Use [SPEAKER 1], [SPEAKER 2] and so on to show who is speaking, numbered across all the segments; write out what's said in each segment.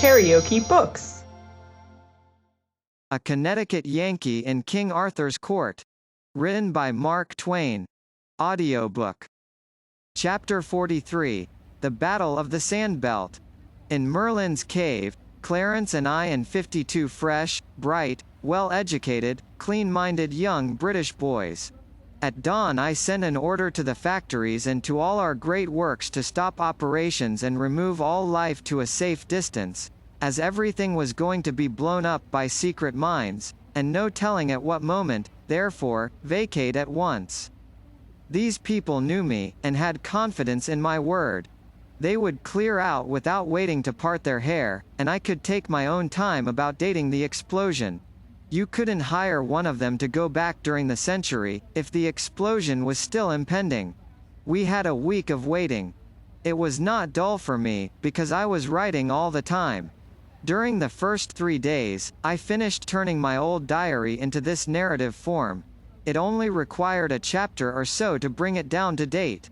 [SPEAKER 1] KaraokeBooks.
[SPEAKER 2] A Connecticut Yankee in King Arthur's Court. Written by Mark Twain. Audiobook. Chapter 43. The Battle of the Sandbelt. In Merlin's cave, Clarence and I and 52 fresh, bright, well-educated, clean-minded young British boys. At dawn I sent an order to the factories and to all our great works to stop operations and remove all life to a safe distance, as everything was going to be blown up by secret mines, and no telling at what moment, therefore, vacate at once. These people knew me, and had confidence in my word. They would clear out without waiting to part their hair, and I could take my own time about dating the explosion. You couldn't hire one of them to go back during the century, if the explosion was still impending. We had a week of waiting. It was not dull for me, because I was writing all the time. During the first 3 days, I finished turning my old diary into this narrative form. It only required a chapter or so to bring it down to date.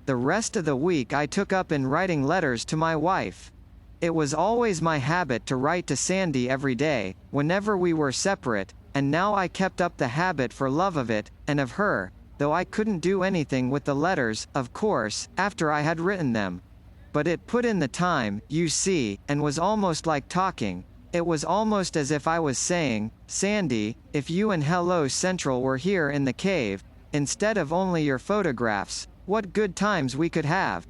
[SPEAKER 2] The rest of the week I took up in writing letters to my wife. It was always my habit to write to Sandy every day, whenever we were separate, and now I kept up the habit for love of it, and of her, though I couldn't do anything with the letters, of course, after I had written them. But it put in the time, you see, and was almost like talking. It was almost as if I was saying, Sandy, if you and Hello Central were here in the cave, instead of only your photographs, what good times we could have.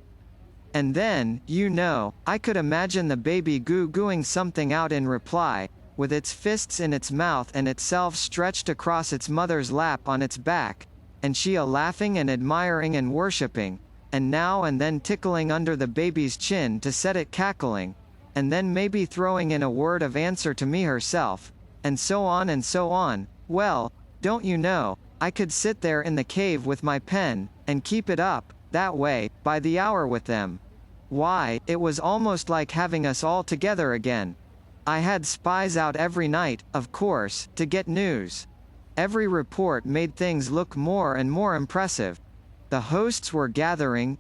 [SPEAKER 2] And then, you know, I could imagine the baby goo-gooing something out in reply, with its fists in its mouth and itself stretched across its mother's lap on its back, and she a-laughing and admiring and worshipping, and now and then tickling under the baby's chin to set it cackling, and then maybe throwing in a word of answer to me herself, and so on and so on. Well, don't you know, I could sit there in the cave with my pen, and keep it up, that way, by the hour with them. Why, it was almost like having us all together again. I had spies out every night, of course, to get news. Every report made things look more and more impressive. The hosts were gathering,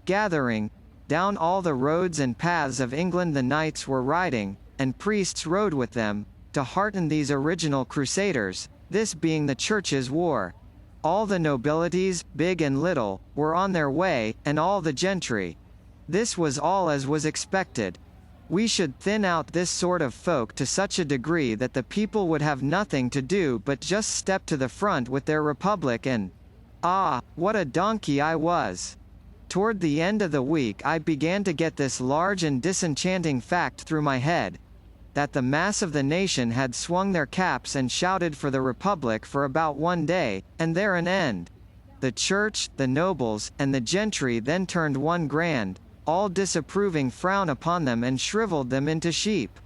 [SPEAKER 2] down all the roads and paths of England the knights were riding, and priests rode with them, to hearten these original crusaders, this being the Church's war. All the nobilities, big and little, were on their way, and all the gentry. This was all as was expected. We should thin out this sort of folk to such a degree that the people would have nothing to do but just step to the front with their republic and... Ah, what a donkey I was! Toward the end of the week I began to get this large and disenchanting fact through my head, that the mass of the nation had swung their caps and shouted for the Republic for about 1 day, and there an end. The church, the nobles, and the gentry then turned one grand, all disapproving frown upon them and shriveled them into sheep.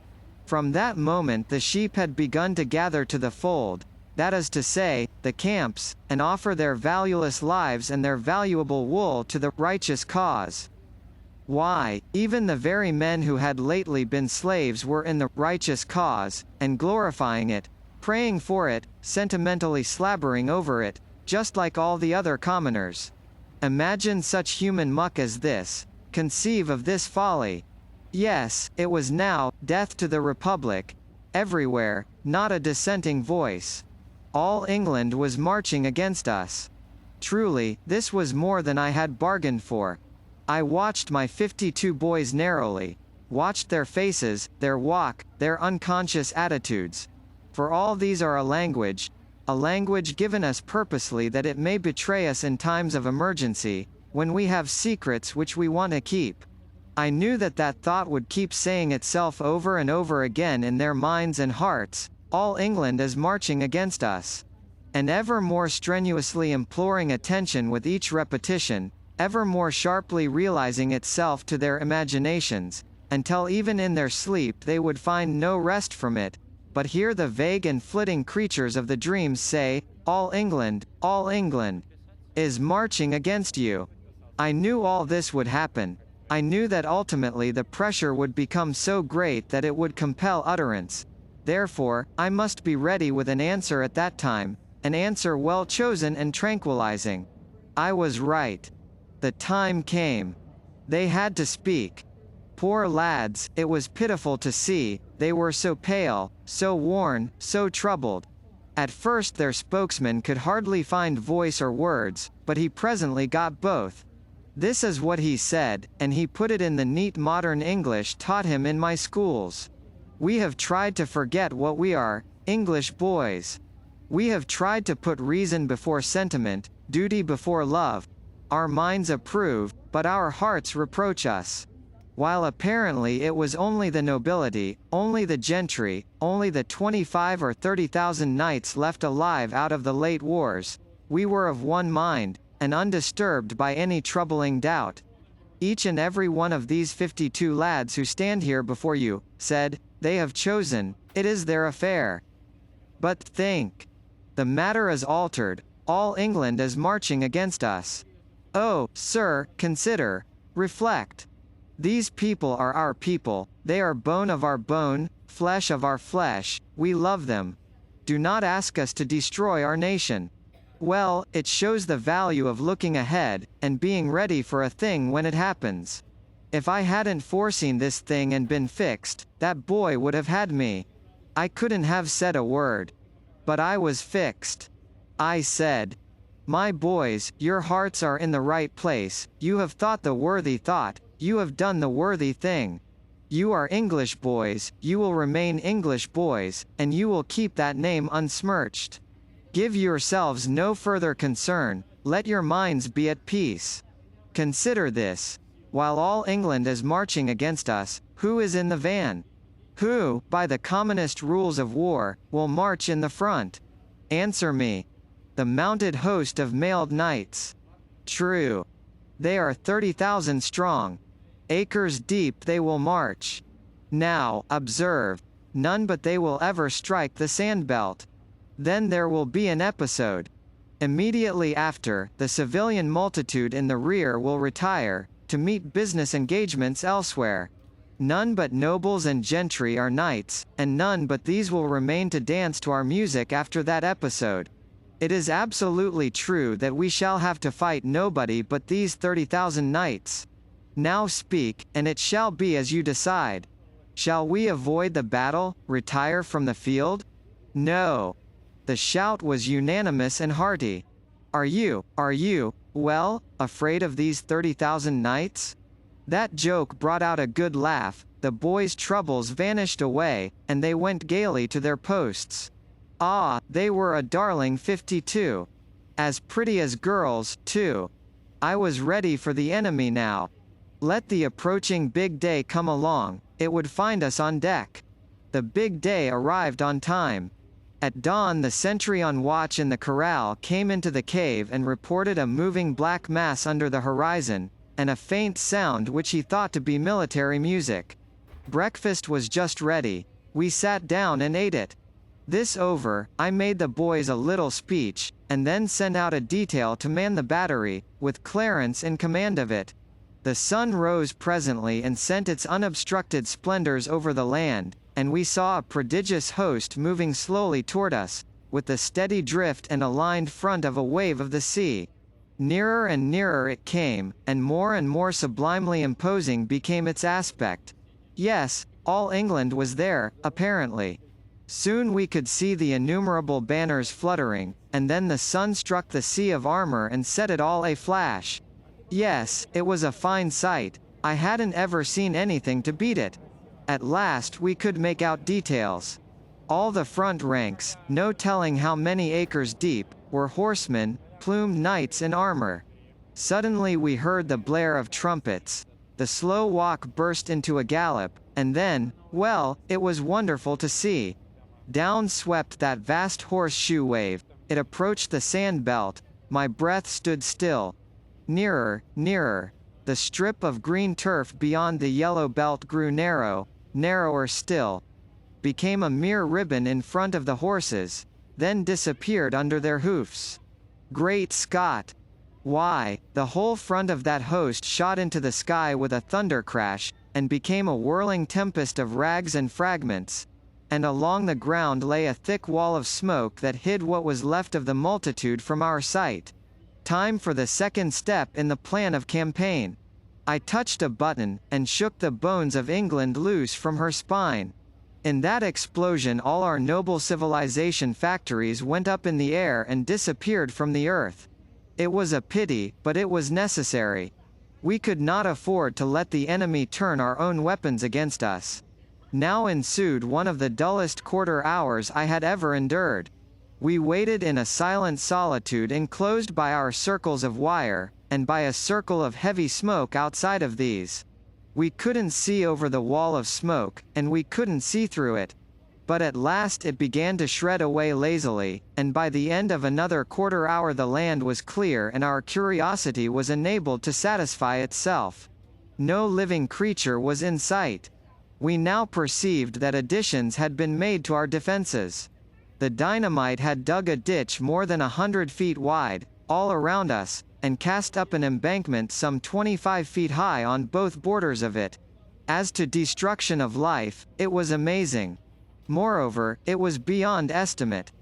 [SPEAKER 2] From that moment the sheep had begun to gather to the fold, that is to say, the camps, and offer their valueless lives and their valuable wool to the righteous cause. Why, even the very men who had lately been slaves were in the righteous cause, and glorifying it, praying for it, sentimentally slabbering over it, just like all the other commoners. Imagine such human muck as this. Conceive of this folly. Yes, it was now, death to the Republic. Everywhere, not a dissenting voice. All England was marching against us. Truly, this was more than I had bargained for. I watched my 52 boys narrowly, watched their faces, their walk, their unconscious attitudes. For all these are a language given us purposely that it may betray us in times of emergency, when we have secrets which we want to keep. I knew that that thought would keep saying itself over and over again in their minds and hearts, all England is marching against us. And ever more strenuously imploring attention with each repetition, ever more sharply realizing itself to their imaginations, until even in their sleep they would find no rest from it, but hear the vague and flitting creatures of the dreams say, all England, is marching against you. I knew all this would happen. I knew that ultimately the pressure would become so great that it would compel utterance. Therefore, I must be ready with an answer at that time, an answer well chosen and tranquilizing. I was right. The time came. They had to speak. Poor lads, it was pitiful to see, They were so pale, so worn, so troubled. At first their spokesman could hardly find voice or words, but he presently got both. This is what he said, and he put it in the neat modern English taught him in my schools. We have tried to forget what we are, English boys. We have tried to put reason before sentiment, duty before love. Our minds approve, but our hearts reproach us. While apparently it was only the nobility, only the gentry, only the 25 or 30,000 knights left alive out of the late wars, we were of one mind, and undisturbed by any troubling doubt. Each and every one of these 52 lads who stand here before you, said, they have chosen, it is their affair. But think. The matter is altered, all England is marching against us. Oh, sir, consider, reflect. These people are our people, they are bone of our bone, flesh of our flesh, we love them. Do not ask us to destroy our nation. Well, it shows the value of looking ahead, and being ready for a thing when it happens. If I hadn't foreseen this thing and been fixed, that boy would have had me. I couldn't have said a word. But I was fixed. I said, my boys, your hearts are in the right place, you have thought the worthy thought, you have done the worthy thing. You are English boys, you will remain English boys, and you will keep that name unsmirched. Give yourselves no further concern, let your minds be at peace. Consider this. While all England is marching against us, who is in the van? Who, by the commonest rules of war, will march in the front? Answer me. The mounted host of mailed knights. True. They are 30,000 strong. Acres deep they will march. Now, observe, none but they will ever strike the sandbelt. Then there will be an episode. Immediately after, the civilian multitude in the rear will retire, to meet business engagements elsewhere. None but nobles and gentry are knights, and none but these will remain to dance to our music after that episode. It is absolutely true that we shall have to fight nobody but these 30,000 knights. Now speak, and it shall be as you decide. Shall we avoid the battle, retire from the field? No. The shout was unanimous and hearty. Are you, well, afraid of these 30,000 knights? That joke brought out a good laugh, the boys' troubles vanished away, and they went gaily to their posts. Ah, they were a darling 52. As pretty as girls, too. I was ready for the enemy now. Let the approaching big day come along, it would find us on deck. The big day arrived on time. At dawn the sentry on watch in the corral came into the cave and reported a moving black mass under the horizon, and a faint sound which he thought to be military music. Breakfast was just ready. We sat down and ate it. This over, I made the boys a little speech, and then sent out a detail to man the battery, with Clarence in command of it. The sun rose presently and sent its unobstructed splendors over the land, and we saw a prodigious host moving slowly toward us, with the steady drift and aligned front of a wave of the sea. Nearer and nearer it came, and more sublimely imposing became its aspect. Yes, all England was there, apparently. Soon we could see the innumerable banners fluttering, and then the sun struck the sea of armor and set it all a-flash. Yes, it was a fine sight. I hadn't ever seen anything to beat it. At last we could make out details. All the front ranks, no telling how many acres deep, were horsemen, plumed knights in armor. Suddenly we heard the blare of trumpets. The slow walk burst into a gallop, and then, well, it was wonderful to see. Down swept that vast horseshoe wave, it approached the sand belt, my breath stood still. Nearer, nearer. The strip of green turf beyond the yellow belt grew narrow, narrower still. Became a mere ribbon in front of the horses, then disappeared under their hoofs. Great Scott! Why, the whole front of that host shot into the sky with a thunder crash, and became a whirling tempest of rags and fragments. And along the ground lay a thick wall of smoke that hid what was left of the multitude from our sight. Time for the second step in the plan of campaign. I touched a button, and shook the bones of England loose from her spine. In that explosion all our noble civilization factories went up in the air and disappeared from the earth. It was a pity, but it was necessary. We could not afford to let the enemy turn our own weapons against us. Now ensued one of the dullest quarter hours I had ever endured. We waited in a silent solitude enclosed by our circles of wire, and by a circle of heavy smoke outside of these. We couldn't see over the wall of smoke, and we couldn't see through it. But at last it began to shred away lazily, and by the end of another quarter hour the land was clear and our curiosity was enabled to satisfy itself. No living creature was in sight. We now perceived that additions had been made to our defenses. The dynamite had dug a ditch more than 100 feet wide, all around us, and cast up an embankment some 25 feet high on both borders of it. As to destruction of life, it was amazing. Moreover, it was beyond estimate.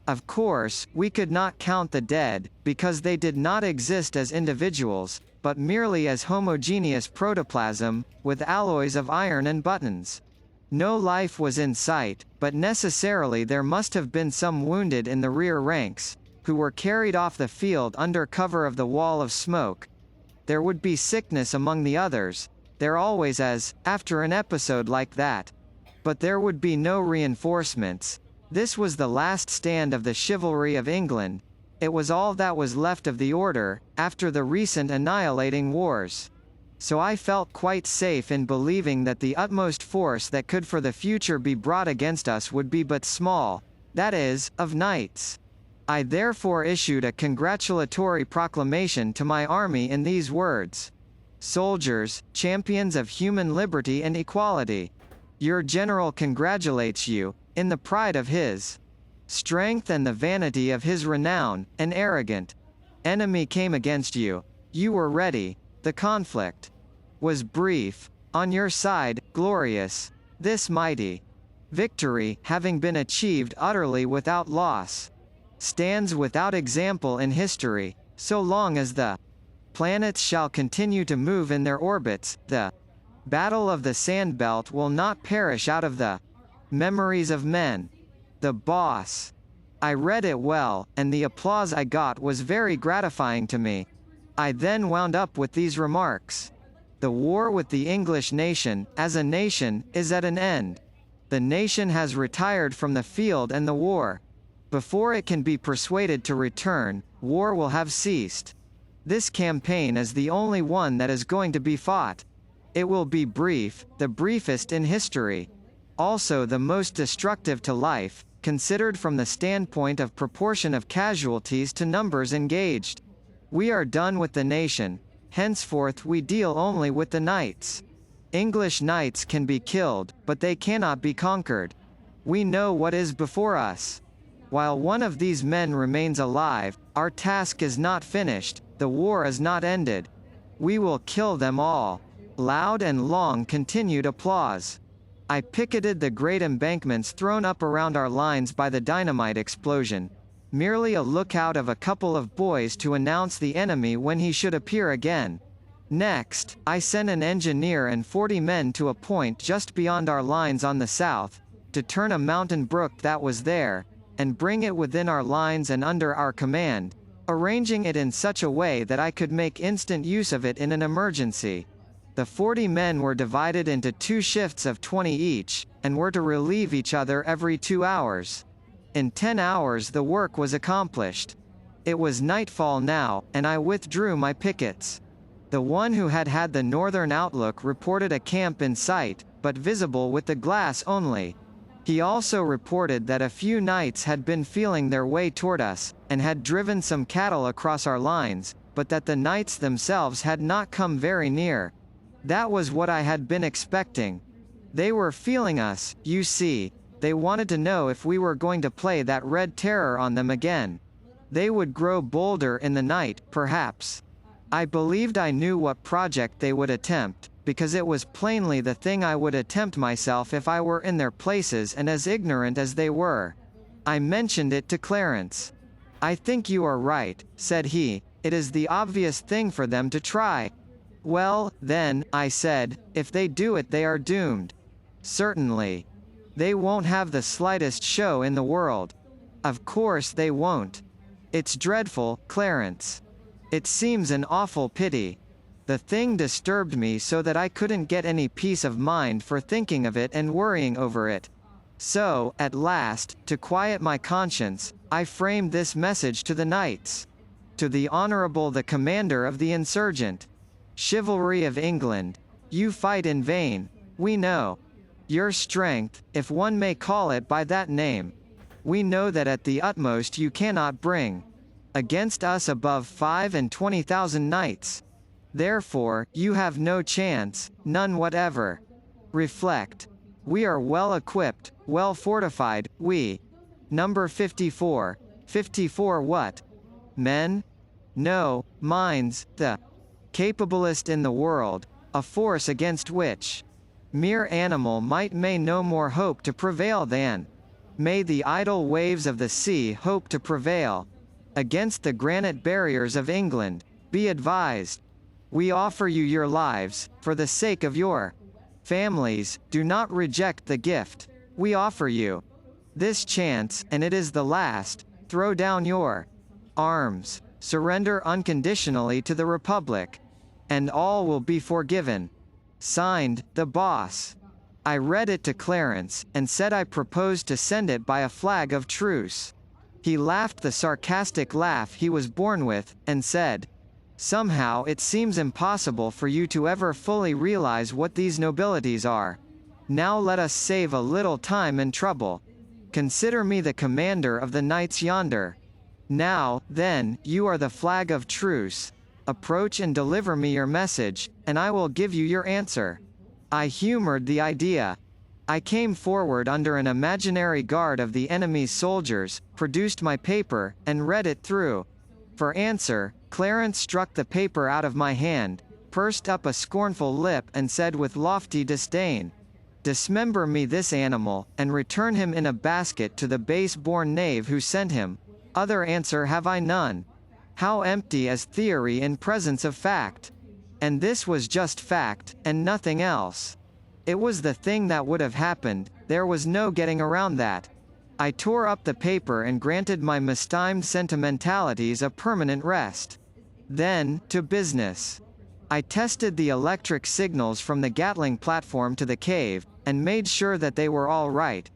[SPEAKER 2] Of course, we could not count the dead, because they did not exist as individuals, but merely as homogeneous protoplasm, with alloys of iron and buttons. No life was in sight, but necessarily there must have been some wounded in the rear ranks, who were carried off the field under cover of the wall of smoke. There would be sickness among the others, there always is, after an episode like that. But there would be no reinforcements. This was the last stand of the chivalry of England. It was all that was left of the order, after the recent annihilating wars. So I felt quite safe in believing that the utmost force that could for the future be brought against us would be but small, that is, of knights. I therefore issued a congratulatory proclamation to my army in these words: "Soldiers, champions of human liberty and equality, your general congratulates you, in the pride of his strength and the vanity of his renown. An arrogant enemy came against you. You were ready. The conflict was brief. On your side, glorious. This mighty victory, having been achieved utterly without loss, stands without example in history. So long as the planets shall continue to move in their orbits, the Battle of the Sandbelt will not perish out of the memories of men. The boss." I read it well, and the applause I got was very gratifying to me. I then wound up with these remarks: "The war with the English nation, as a nation, is at an end. The nation has retired from the field and the war. Before it can be persuaded to return, war will have ceased. This campaign is the only one that is going to be fought. It will be brief, the briefest in history. Also the most destructive to life, considered from the standpoint of proportion of casualties to numbers engaged. We are done with the nation. Henceforth we deal only with the knights. English knights can be killed, but they cannot be conquered. We know what is before us. While one of these men remains alive, our task is not finished, the war is not ended. We will kill them all." Loud and long continued applause. I picketed the great embankments thrown up around our lines by the dynamite explosion, merely a lookout of a couple of boys to announce the enemy when he should appear again. Next, I sent an engineer and 40 men to a point just beyond our lines on the south, to turn a mountain brook that was there, and bring it within our lines and under our command, arranging it in such a way that I could make instant use of it in an emergency. The 40 men were divided into 2 shifts of 20 each, and were to relieve each other every 2 hours. In 10 hours the work was accomplished. It was nightfall now, and I withdrew my pickets. The one who had had the northern outlook reported a camp in sight, but visible with the glass only. He also reported that a few knights had been feeling their way toward us, and had driven some cattle across our lines, but that the knights themselves had not come very near. That was what I had been expecting. They were feeling us, you see. They wanted to know if we were going to play that red terror on them again. They would grow bolder in the night, perhaps. I believed I knew what project they would attempt, because it was plainly the thing I would attempt myself if I were in their places and as ignorant as they were. I mentioned it to Clarence. "I think you are right," said he. "It is the obvious thing for them to try." "Well, then," I said, "if they do it they are doomed." "Certainly. They won't have the slightest show in the world. Of course they won't. It's dreadful, Clarence. It seems an awful pity. The thing disturbed me so that I couldn't get any peace of mind for thinking of it and worrying over it. So, at last, to quiet my conscience, I framed this message to the knights. To the Honourable the Commander of the Insurgent. Chivalry of England. You fight in vain, we know. Your strength, if one may call it by that name. We know that at the utmost you cannot bring against us above 25,000 knights. Therefore, you have no chance, none whatever. Reflect. We are well equipped, well fortified, we. Number 54. 54 what? Men? No, minds, the capablest in the world, a force against which mere animal might may no more hope to prevail than may the idle waves of the sea hope to prevail. Against the granite barriers of England, be advised. We offer you your lives, for the sake of your families, do not reject the gift we offer you. This chance, and it is the last, throw down your arms, surrender unconditionally to the Republic, and all will be forgiven. Signed, the Boss. I read it to Clarence, and said I proposed to send it by a flag of truce. He laughed the sarcastic laugh he was born with, and said, "Somehow it seems impossible for you to ever fully realize what these nobilities are. Now let us save a little time and trouble. Consider me the commander of the knights yonder. Now, then, you are the flag of truce. Approach and deliver me your message, and I will give you your answer." I humored the idea. I came forward under an imaginary guard of the enemy's soldiers, produced my paper, and read it through. For answer, Clarence struck the paper out of my hand, pursed up a scornful lip and said with lofty disdain, "Dismember me this animal, and return him in a basket to the base-born knave who sent him. Other answer have I none." How empty as theory in presence of fact! And this was just fact, and nothing else. It was the thing that would have happened, there was no getting around that. I tore up the paper and granted my mistimed sentimentalities a permanent rest. Then, to business. I tested the electric signals from the Gatling platform to the cave, and made sure that they were all right.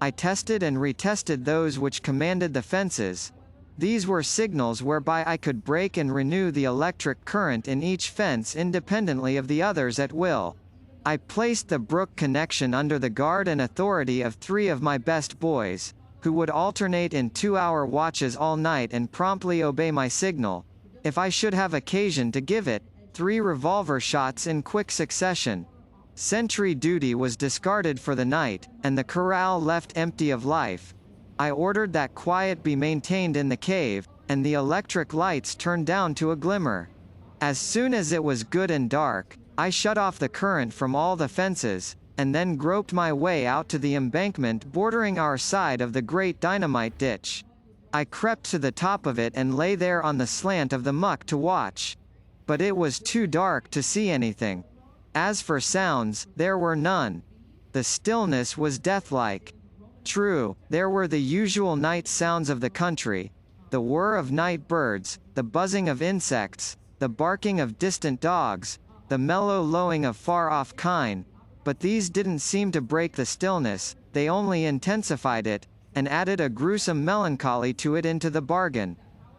[SPEAKER 2] I tested and retested those which commanded the fences. These were signals whereby I could break and renew the electric current in each fence independently of the others at will. I placed the brook connection under the guard and authority of 3 of my best boys, who would alternate in 2-hour watches all night and promptly obey my signal, if I should have occasion to give it, 3 revolver shots in quick succession. Sentry duty was discarded for the night, and the corral left empty of life. I ordered that quiet be maintained in the cave, and the electric lights turned down to a glimmer. As soon as it was good and dark, I shut off the current from all the fences, and then groped my way out to the embankment bordering our side of the great dynamite ditch. I crept to the top of it and lay there on the slant of the muck to watch. But it was too dark to see anything. As for sounds, there were none. The stillness was deathlike. True, there were the usual night sounds of the country, the whir of night birds, the buzzing of insects, the barking of distant dogs, the mellow lowing of far-off kine, but these didn't seem to break the stillness, they only intensified it, and added a gruesome melancholy to it into the bargain.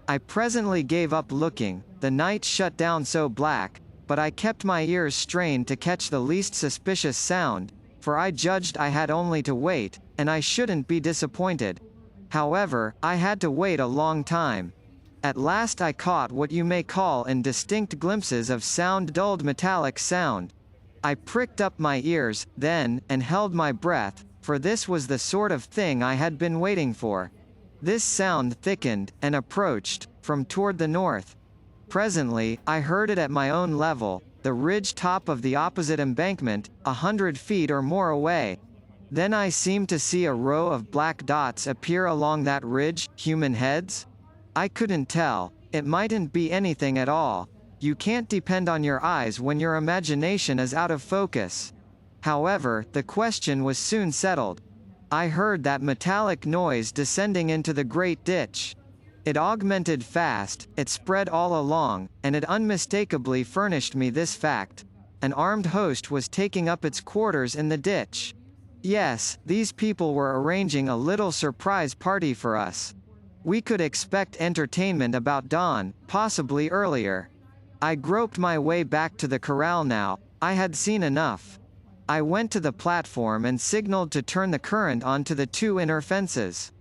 [SPEAKER 2] I presently gave up looking, the night shut down so black, but I kept my ears strained to catch the least suspicious sound, for I judged I had only to wait, and I shouldn't be disappointed. However, I had to wait a long time. At last I caught what you may call indistinct glimpses of sound, dulled metallic sound. I pricked up my ears, then, and held my breath, for this was the sort of thing I had been waiting for. This sound thickened, and approached, from toward the north. Presently, I heard it at my own level, the ridge top of the opposite embankment, 100 feet or more away. Then I seemed to see a row of black dots appear along that ridge, human heads? I couldn't tell. It mightn't be anything at all. You can't depend on your eyes when your imagination is out of focus. However, the question was soon settled. I heard that metallic noise descending into the great ditch. It augmented fast, it spread all along, and it unmistakably furnished me this fact: an armed host was taking up its quarters in the ditch. Yes, these people were arranging a little surprise party for us. We could expect entertainment about dawn, possibly earlier. I groped my way back to the corral now. I had seen enough. I went to the platform and signaled to turn the current on to the two inner fences.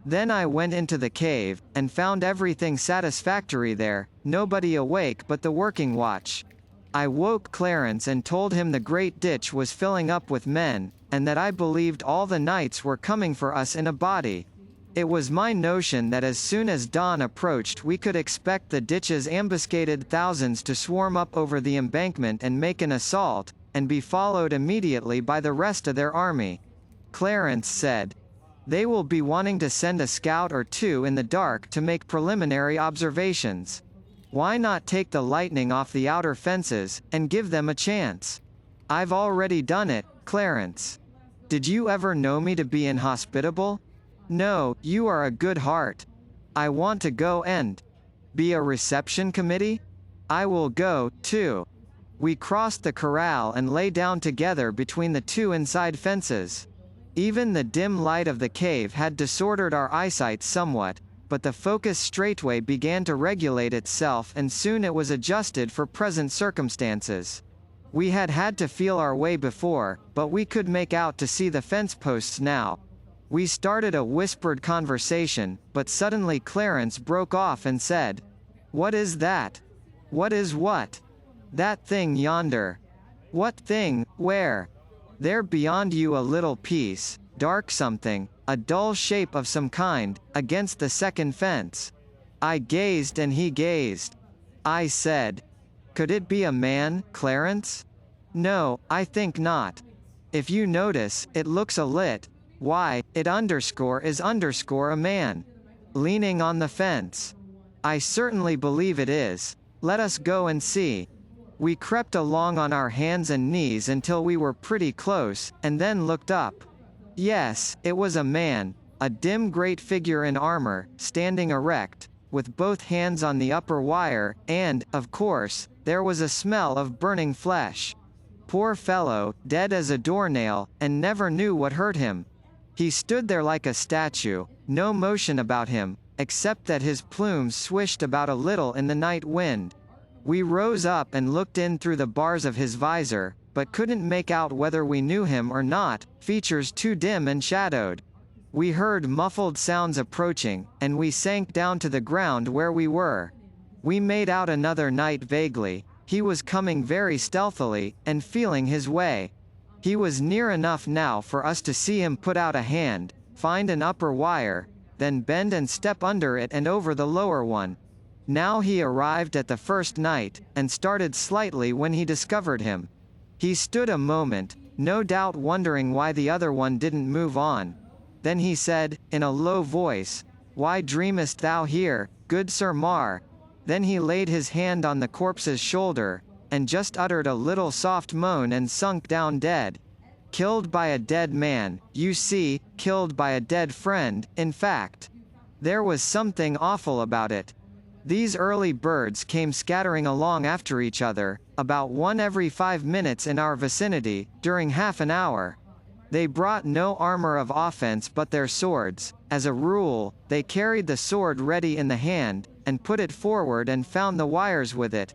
[SPEAKER 2] Then I went into the cave, and found everything satisfactory there, nobody awake but the working watch. I woke Clarence and told him the great ditch was filling up with men, and that I believed all the knights were coming for us in a body. It was my notion that as soon as dawn approached we could expect the ditch's ambuscaded thousands to swarm up over the embankment and make an assault, and be followed immediately by the rest of their army. Clarence said, "They will be wanting to send a scout or two in the dark to make preliminary observations. Why not take the lightning off the outer fences, and give them a chance? I've already done it, Clarence. Did you ever know me to be inhospitable? No, you are a good heart. I want to go and be a reception committee? I will go, too." We crossed the corral and lay down together between the two inside fences. Even the dim light of the cave had disordered our eyesight somewhat, but the focus straightway began to regulate itself and soon it was adjusted for present circumstances. We had had to feel our way before, but we could make out to see the fence posts now. We started a whispered conversation, but suddenly Clarence broke off and said, "What is that?" "What is what?" "That thing yonder." "What thing? Where?" "There beyond you a little piece, dark something, a dull shape of some kind, against the second fence." I gazed and he gazed. I said, "Could it be a man, Clarence?" "No, I think not. If you notice, it looks a lit. Why, it is a man. Leaning on the fence. I certainly believe it is. Let us go and see." We crept along on our hands and knees until we were pretty close, and then looked up. Yes, it was a man, a dim great figure in armor, standing erect, with both hands on the upper wire, and, of course, there was a smell of burning flesh. Poor fellow, dead as a doornail, and never knew what hurt him. He stood there like a statue, no motion about him, except that his plumes swished about a little in the night wind. We rose up and looked in through the bars of his visor, but couldn't make out whether we knew him or not, features too dim and shadowed. We heard muffled sounds approaching, and we sank down to the ground where we were. We made out another knight vaguely. He was coming very stealthily, and feeling his way. He was near enough now for us to see him put out a hand, find an upper wire, then bend and step under it and over the lower one. Now he arrived at the first knight, and started slightly when he discovered him. He stood a moment, no doubt wondering why the other one didn't move on. Then he said, in a low voice, "Why dreamest thou here, good Sir Mar?" Then he laid his hand on the corpse's shoulder, and just uttered a little soft moan and sunk down dead. Killed by a dead man, you see, killed by a dead friend, in fact. There was something awful about it. These early birds came scattering along after each other, about one every 5 minutes in our vicinity, during half an hour. They brought no armor of offense but their swords. As a rule, they carried the sword ready in the hand, and put it forward and found the wires with it.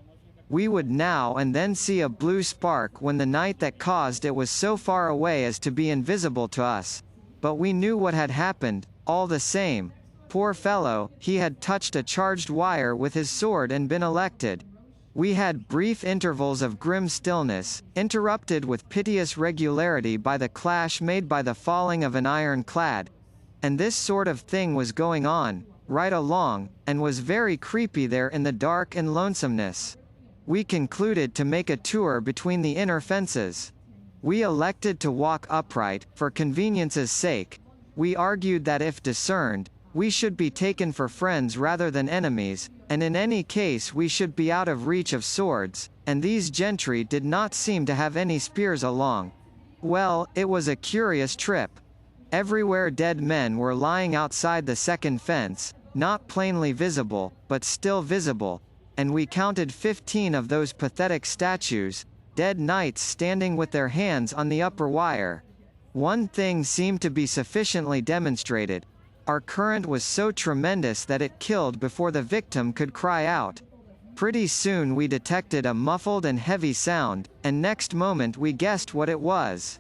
[SPEAKER 2] We would now and then see a blue spark when the knight that caused it was so far away as to be invisible to us. But we knew what had happened, all the same. Poor fellow, he had touched a charged wire with his sword and been elected. We had brief intervals of grim stillness, interrupted with piteous regularity by the clash made by the falling of an ironclad. And this sort of thing was going on, right along, and was very creepy there in the dark and lonesomeness. We concluded to make a tour between the inner fences. We elected to walk upright, for convenience's sake. We argued that if discerned, we should be taken for friends rather than enemies, and in any case we should be out of reach of swords, and these gentry did not seem to have any spears along. Well, it was a curious trip. Everywhere dead men were lying outside the second fence, not plainly visible, but still visible, and we counted 15 of those pathetic statues, dead knights standing with their hands on the upper wire. One thing seemed to be sufficiently demonstrated. Our current was so tremendous that it killed before the victim could cry out. Pretty soon we detected a muffled and heavy sound, and next moment we guessed what it was.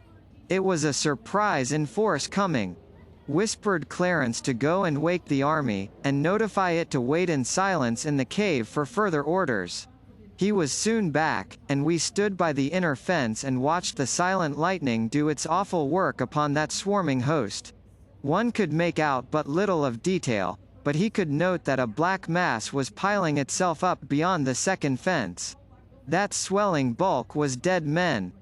[SPEAKER 2] It was a surprise in force coming. Whispered Clarence to go and wake the army, and notify it to wait in silence in the cave for further orders. He was soon back, and we stood by the inner fence and watched the silent lightning do its awful work upon that swarming host. One could make out but little of detail, but he could note that a black mass was piling itself up beyond the second fence. That swelling bulk was dead men.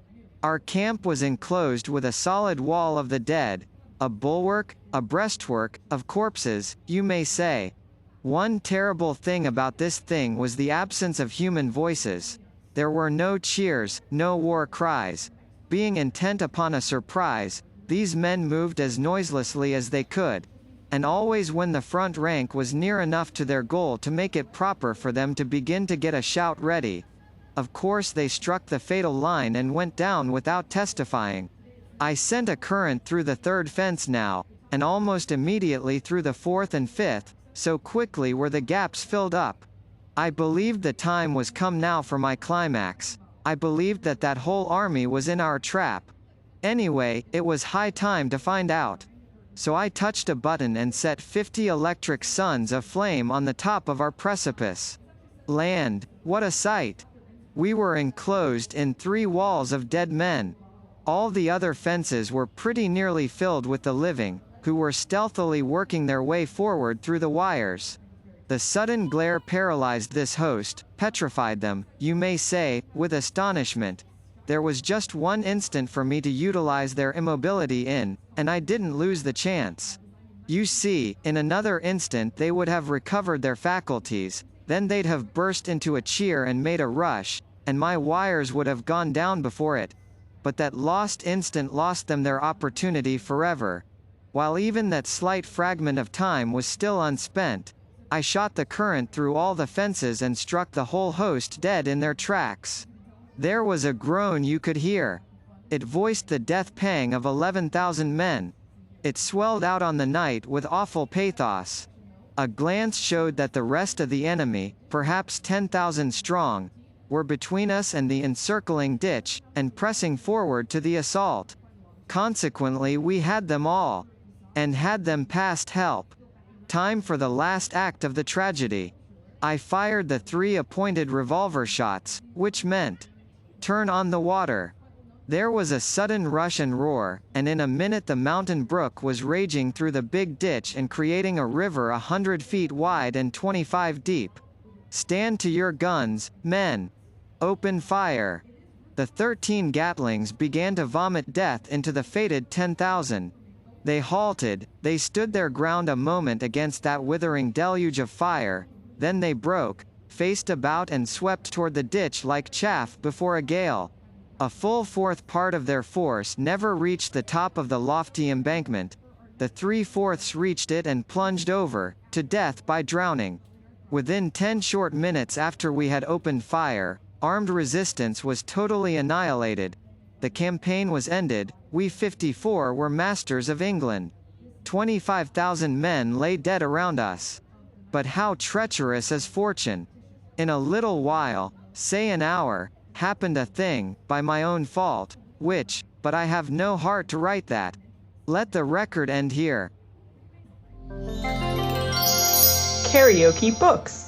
[SPEAKER 2] Our camp was enclosed with a solid wall of the dead, a bulwark, a breastwork, of corpses, you may say. One terrible thing about this thing was the absence of human voices. There were no cheers, no war cries. Being intent upon a surprise, these men moved as noiselessly as they could, and always when the front rank was near enough to their goal to make it proper for them to begin to get a shout ready, of course they struck the fatal line and went down without testifying. I sent a current through the third fence now, and almost immediately through the fourth and fifth, so quickly were the gaps filled up. I believed the time was come now for my climax. I believed that that whole army was in our trap. Anyway, it was high time to find out. So I touched a button and set 50 electric suns aflame on the top of our precipice. Land, what a sight! We were enclosed in 3 walls of dead men. All the other fences were pretty nearly filled with the living, who were stealthily working their way forward through the wires. The sudden glare paralyzed this host, petrified them, you may say, with astonishment. There was just one instant for me to utilize their immobility in, and I didn't lose the chance. You see, in another instant they would have recovered their faculties, then they'd have burst into a cheer and made a rush, and my wires would have gone down before it. But that lost instant lost them their opportunity forever. While even that slight fragment of time was still unspent, I shot the current through all the fences and struck the whole host dead in their tracks. There was a groan you could hear. It voiced the death pang of 11,000 men. It swelled out on the night with awful pathos. A glance showed that the rest of the enemy, perhaps 10,000 strong, were between us and the encircling ditch, and pressing forward to the assault. Consequently we had them all. And had them past help. Time for the last act of the tragedy. I fired the 3 appointed revolver shots, which meant, turn on the water. There was a sudden rush and roar, and in a minute the mountain brook was raging through the big ditch and creating a river 100 feet wide and 25 deep. Stand to your guns, men. Open fire. The 13 Gatlings began to vomit death into the fated 10,000. They halted, they stood their ground a moment against that withering deluge of fire, then they broke, faced about and swept toward the ditch like chaff before a gale. A full 4th part of their force never reached the top of the lofty embankment. The 3/4 reached it and plunged over, to death by drowning. Within 10 short minutes after we had opened fire, armed resistance was totally annihilated. The campaign was ended, we 54 were masters of England. 25,000 men lay dead around us. But how treacherous is fortune! In a little while, say an hour, happened a thing, by my own fault, which, but I have no heart to write that. Let the record end here.
[SPEAKER 1] KaraokeBooks.